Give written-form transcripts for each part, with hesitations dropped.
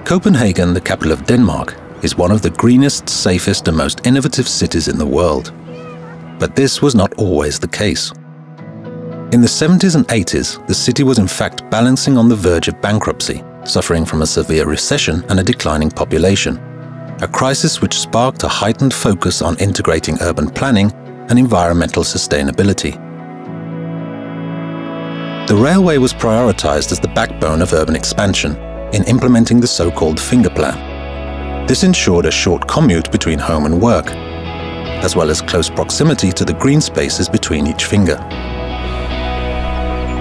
Copenhagen, the capital of Denmark, is one of the greenest, safest and most innovative cities in the world. But this was not always the case. In the 70s and 80s, the city was in fact balancing on the verge of bankruptcy, suffering from a severe recession and a declining population, a crisis which sparked a heightened focus on integrating urban planning and environmental sustainability. The railway was prioritized as the backbone of urban expansion in implementing the so-called finger plan. This ensured a short commute between home and work, as well as close proximity to the green spaces between each finger.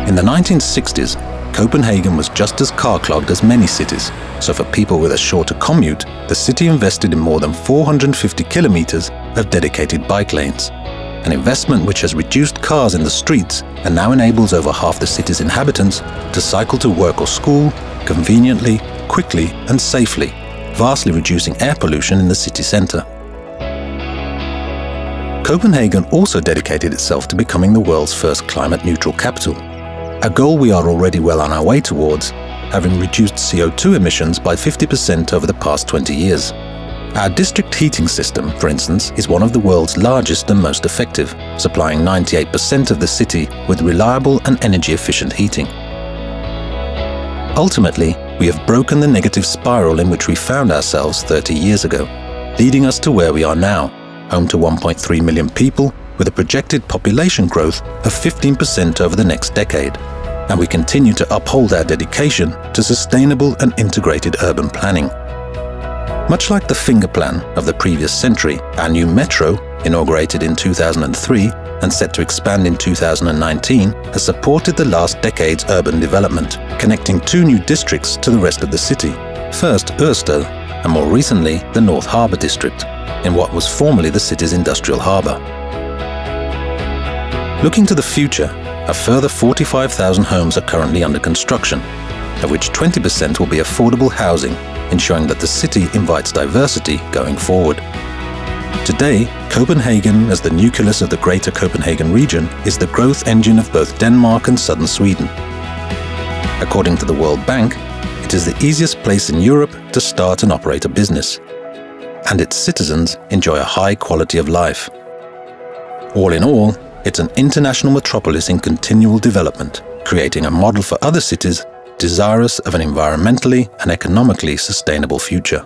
In the 1960s, Copenhagen was just as car-clogged as many cities, so for people with a shorter commute, the city invested in more than 450 kilometers of dedicated bike lanes, an investment which has reduced cars in the streets and now enables over half the city's inhabitants to cycle to work or school conveniently, quickly and safely, vastly reducing air pollution in the city centre. Copenhagen also dedicated itself to becoming the world's first climate-neutral capital, a goal we are already well on our way towards, having reduced CO2 emissions by 50% over the past 20 years. Our district heating system, for instance, is one of the world's largest and most effective, supplying 98% of the city with reliable and energy-efficient heating. Ultimately, we have broken the negative spiral in which we found ourselves 30 years ago, leading us to where we are now, home to 1.3 million people with a projected population growth of 15% over the next decade. And we continue to uphold our dedication to sustainable and integrated urban planning. Much like the finger plan of the previous century, our new metro, inaugurated in 2003 and set to expand in 2019, has supported the last decade's urban development, connecting 2 new districts to the rest of the city. First Ørsted, and more recently the North Harbour district, in what was formerly the city's industrial harbour. Looking to the future, a further 45,000 homes are currently under construction, of which 20% will be affordable housing, ensuring that the city invites diversity going forward. Today, Copenhagen, as the nucleus of the Greater Copenhagen region, is the growth engine of both Denmark and southern Sweden. According to the World Bank, it is the easiest place in Europe to start and operate a business, and its citizens enjoy a high quality of life. All in all, it's an international metropolis in continual development, creating a model for other cities desirous of an environmentally and economically sustainable future.